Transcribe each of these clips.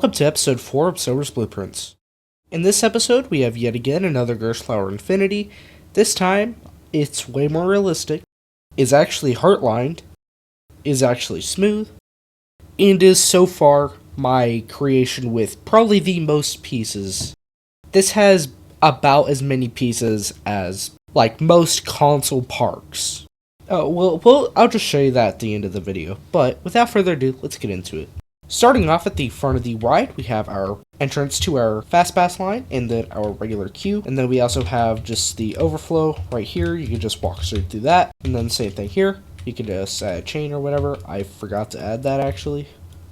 Welcome to episode 4 of Silver's Blueprints. In this episode, we have yet again another Gerstlauer Infinity. This time, it's way more realistic, is actually heart-lined, is actually smooth, and is so far my creation with probably the most pieces. This has about as many pieces as, most console parks. I'll just show you that at the end of the video, but without further ado, let's get into it. Starting off at the front of the ride, we have our entrance to our fast pass line, and then our regular queue, and then we also have just the overflow right here. You can just walk straight through that, and then same thing here. You can just add a chain or whatever. I forgot to add that actually,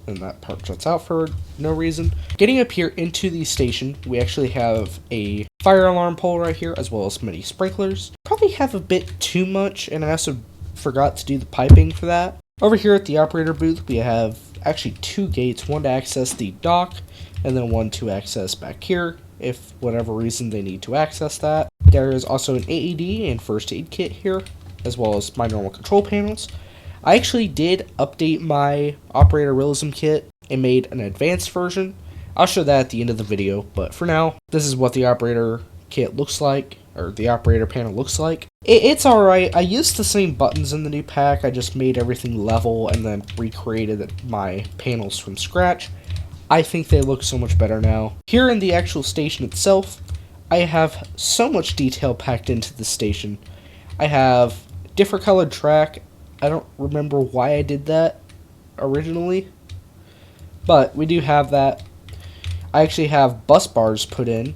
and that part shuts out for no reason. Getting up here into the station, we actually have a fire alarm pole right here, as well as many sprinklers. Probably have a bit too much, and I also forgot to do the piping for that. Over here at the operator booth, we have actually two gates, one to access the dock, and then one to access back here, if whatever reason they need to access that. There is also an AED and first aid kit here, as well as my normal control panels. I actually did update my operator Realism kit and made an advanced version. I'll show that at the end of the video, but for now, this is what the operator kit looks like, or the operator panel looks like. It's alright. I used the same buttons in the new pack. I just made everything level and then recreated my panels from scratch. I think they look so much better now. Here in the actual station itself, I have so much detail packed into the station. I have different colored track. I don't remember why I did that originally, but we do have that. I actually have bus bars put in.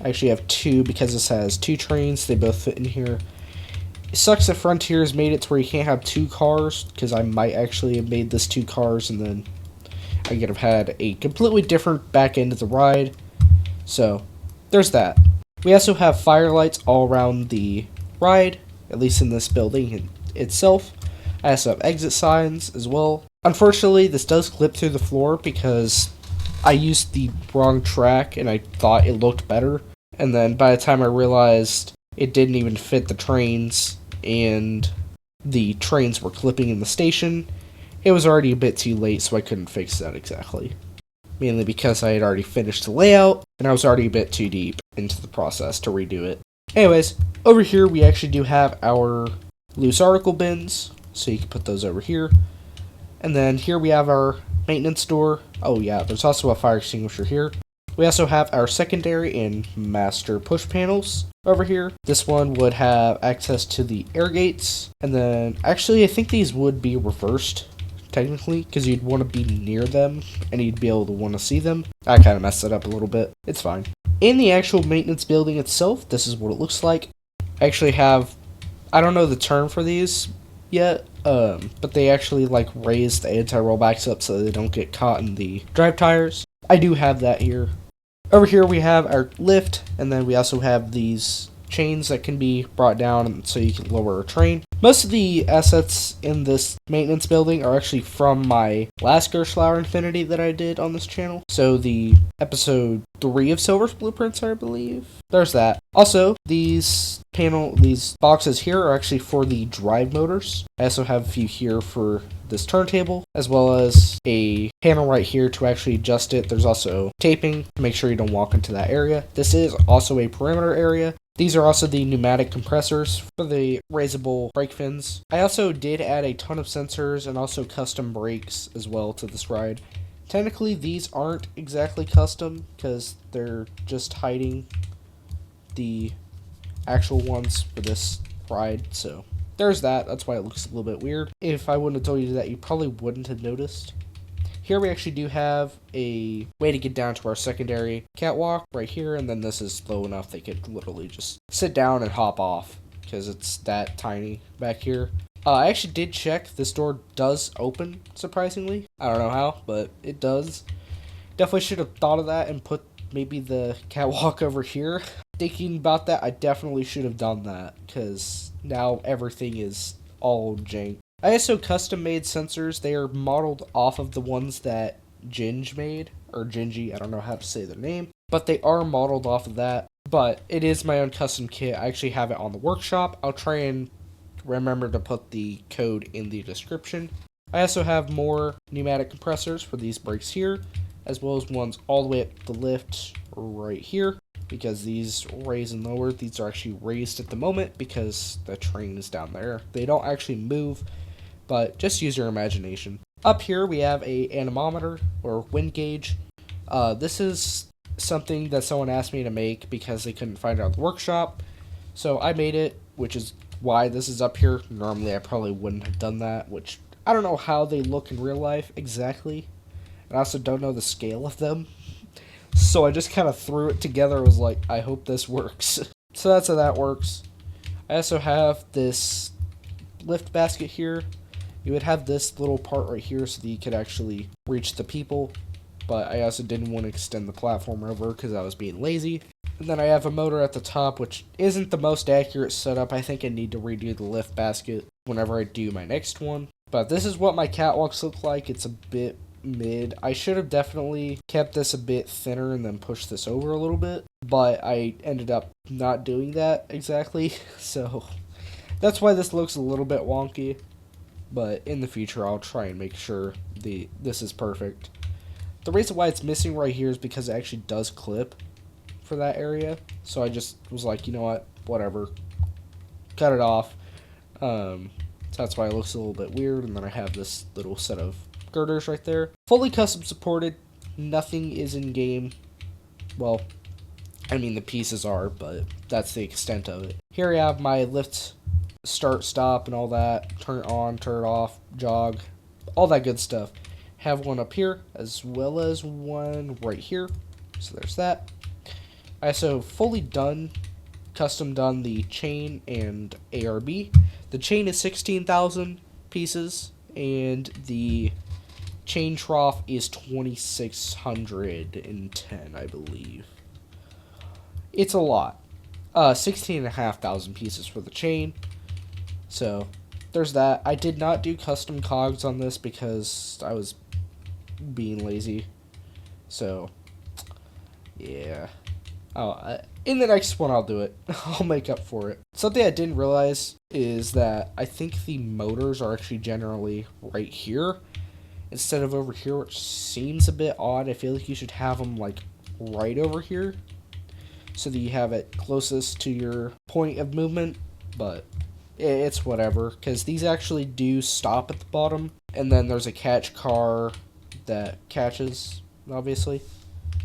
I actually have two because this has two trains. They both fit in here. It sucks that Frontier's made it to where you can't have two cars, because I might actually have made this two cars and then I could have had a completely different back end of the ride. So, there's that. We also have firelights all around the ride, at least in this building itself. I also have exit signs as well. Unfortunately, this does clip through the floor because I used the wrong track and I thought it looked better. And then by the time I realized it didn't even fit the trains and the trains were clipping in the station, it was already a bit too late, so I couldn't fix that exactly. Mainly because I had already finished the layout and I was already a bit too deep into the process to redo it. Anyways, over here we actually do have our loose article bins, so you can put those over here. And then here we have our maintenance door. Oh yeah, there's also a fire extinguisher here. We also have our secondary and master push panels over here. This one would have access to the air gates. And then, actually, I think these would be reversed, technically, because you'd want to be near them and you'd be able to want to see them. I kind of messed it up a little bit. It's fine. In the actual maintenance building itself, this is what it looks like. I actually have, I don't know the term for these yet, but they actually raise the anti-rollbacks up so they don't get caught in the drive tires. I do have that here. Over here we have our lift, and then we also have these chains that can be brought down so you can lower a train. Most of the assets in this maintenance building are actually from my last Gerstlauer Infinity that I did on this channel. So the episode 3 of Silver's Blueprints, I believe. There's that. Also, these boxes here are actually for the drive motors. I also have a few here for this turntable, as well as a panel right here to actually adjust it. There's also taping to make sure you don't walk into that area. This is also a perimeter area. These are also the pneumatic compressors for the raisable brake fins. I also did add a ton of sensors and also custom brakes as well to this ride. Technically, these aren't exactly custom because they're just hiding the actual ones for this ride, so there's that. That's why it looks a little bit weird. If I wouldn't have told you that, you probably wouldn't have noticed. Here we actually do have a way to get down to our secondary catwalk right here, and then this is low enough they could literally just sit down and hop off because it's that tiny back here. I actually did check. This door does open, surprisingly. I don't know how, but it does. Definitely should have thought of that and put maybe the catwalk over here. Thinking about that, I definitely should have done that because now everything is all jank. I also custom made sensors. They are modeled off of the ones that Ginge made, or Gingy, I don't know how to say their name, but they are modeled off of that. But it is my own custom kit. I actually have it on the workshop. I'll try and remember to put the code in the description. I also have more pneumatic compressors for these brakes here, as well as ones all the way up the lift right here, because these raise and lower, these are actually raised at the moment because the train is down there. They don't actually move, but just use your imagination. Up here we have a anemometer or wind gauge. This is something that someone asked me to make because they couldn't find it on the workshop. So I made it, which is why this is up here. Normally I probably wouldn't have done that, which I don't know how they look in real life exactly. And I also don't know the scale of them. So I just kind of threw it together. I was like, I hope this works. So that's how that works. I also have this lift basket here. You would have this little part right here so that you could actually reach the people. But I also didn't want to extend the platform over because I was being lazy. And then I have a motor at the top, which isn't the most accurate setup. I think I need to redo the lift basket whenever I do my next one. But this is what my catwalks look like. It's a bit mid. I should have definitely kept this a bit thinner and then pushed this over a little bit. But I ended up not doing that exactly. So that's why this looks a little bit wonky. But in the future, I'll try and make sure this is perfect. The reason why it's missing right here is because it actually does clip for that area. So I just was like, you know what, whatever, cut it off. So that's why it looks a little bit weird. And then I have this little set of girders right there. Fully custom supported. Nothing is in game. Well, I mean the pieces are, but that's the extent of it. Here I have my lift, start, stop, and all that. Turn it on, turn it off, jog, all that good stuff. Have one up here as well as one right here. So there's that. I also fully custom done the chain and ARB. The chain is 16,000 pieces and the chain trough is 2,610, I believe. It's a lot. 16,500 pieces for the chain. So there's that. I did not do custom cogs on this because I was being lazy. So yeah. In the next one I'll do it. I'll make up for it. Something I didn't realize is that I think the motors are actually generally right here instead of over here, which seems a bit odd. I feel like you should have them like right over here so that you have it closest to your point of movement, but it's whatever, because these actually do stop at the bottom, and then there's a catch car that catches, obviously.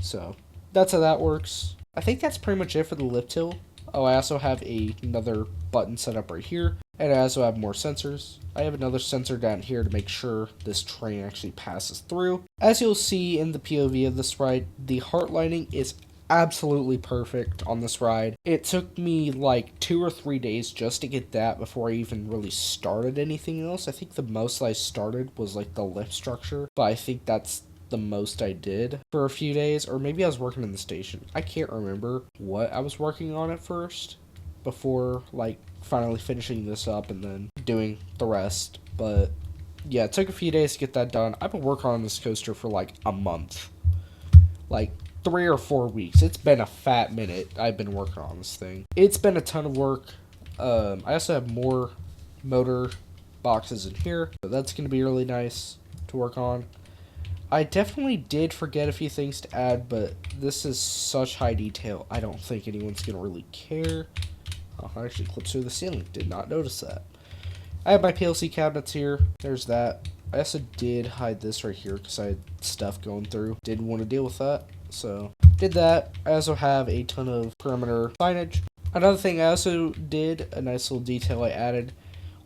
So that's how that works. I think that's pretty much it for the lift hill. Oh, I also have another button set up right here, and I also have more sensors. I have another sensor down here to make sure this train actually passes through. As you'll see in the POV of this ride, the heart lining is absolutely perfect on this ride. It took me like 2 or 3 days just to get that before I even really started anything else. I think the most I started was like the lift structure, but I think that's the most I did for a few days, or maybe I was working in the station. I can't remember what I was working on at first before like finally finishing this up and then doing the rest. But yeah, it took a few days to get that done. I've been working on this coaster for like a month, like 3 or 4 weeks. It's been a fat minute I've been working on this thing. It's been a ton of work. I also have more motor boxes in here, so that's going to be really nice to work on. I definitely did forget a few things to add, but this is such high detail, I don't think anyone's going to really care. Oh, I actually clipped through the ceiling. Did not notice that. I have my PLC cabinets here. There's that. I also did hide this right here because I had stuff going through. Didn't want to deal with that, so did that. I also have a ton of perimeter signage. Another thing I also did, a nice little detail I added,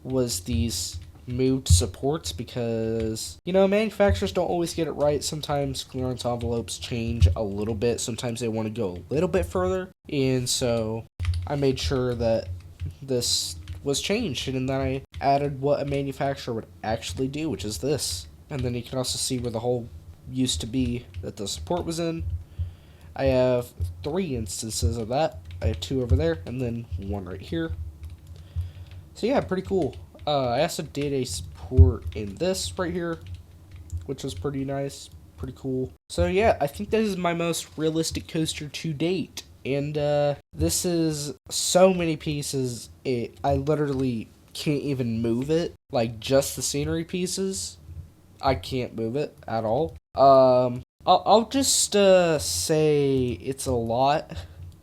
was these moved supports, because you know, manufacturers don't always get it right. Sometimes clearance envelopes change a little bit. Sometimes they want to go a little bit further, and so I made sure that this was changed, and then I added what a manufacturer would actually do, which is this. And then you can also see where the hole used to be that the support was in. I have 3 instances of that. I have 2 over there and then 1 right here. So yeah, pretty cool. I also did a support in this right here, which was pretty nice, pretty cool. So yeah, I think this is my most realistic coaster to date. And this is so many pieces, I literally can't even move it. Like, just the scenery pieces, I can't move it at all. I'll just say it's a lot.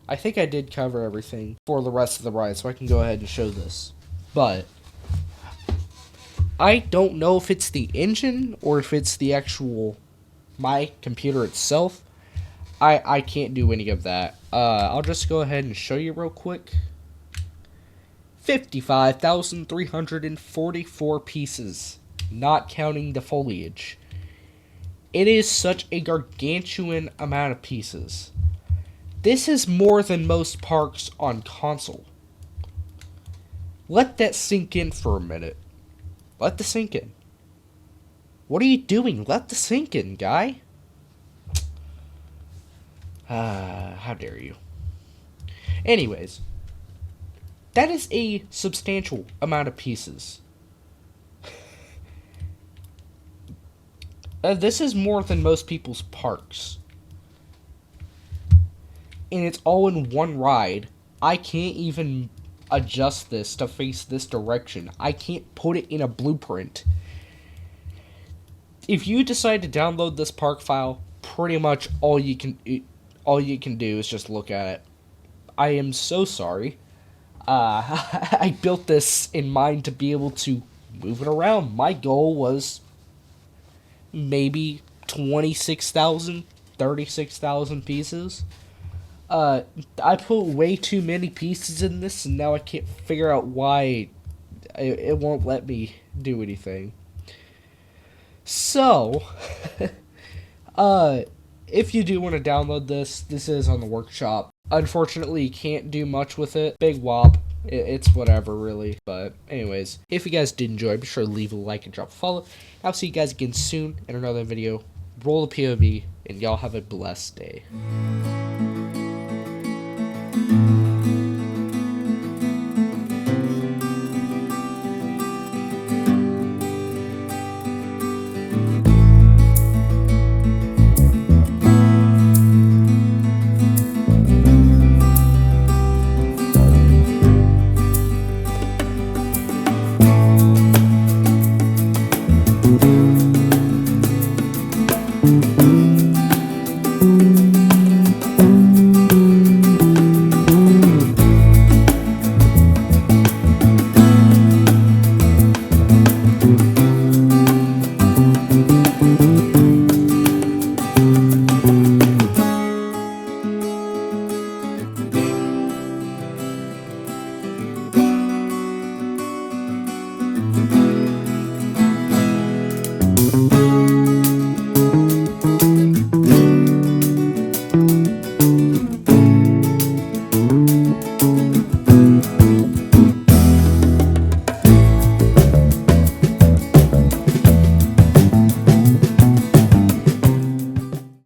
I think I did cover everything for the rest of the ride, so I can go ahead and show this. But I don't know if it's the engine or if it's the actual my computer itself. I can't do any of that. I'll just go ahead and show you real quick. 55,344 pieces, not counting the foliage. It is such a gargantuan amount of pieces. This is more than most parks on console. Let that sink in for a minute. Let the sink in. What are you doing? Let the sink in, guy. How dare you. Anyways, that is a substantial amount of pieces. This is more than most people's parks. And it's all in one ride. I can't even adjust this to face this direction. I can't put it in a blueprint. If you decide to download this park file, pretty much all you can do is just look at it. I am so sorry. I built this in mind to be able to move it around. My goal was maybe 26,000, 36,000 pieces. I put way too many pieces in this, and now I can't figure out why it won't let me do anything. So, if you do want to download this is on the workshop. Unfortunately, you can't do much with it. Big whop. It's whatever, really. But anyways, if you guys did enjoy, be sure to leave a like and drop a follow. I'll see you guys again soon in another video. Roll the POV, and y'all have a blessed day.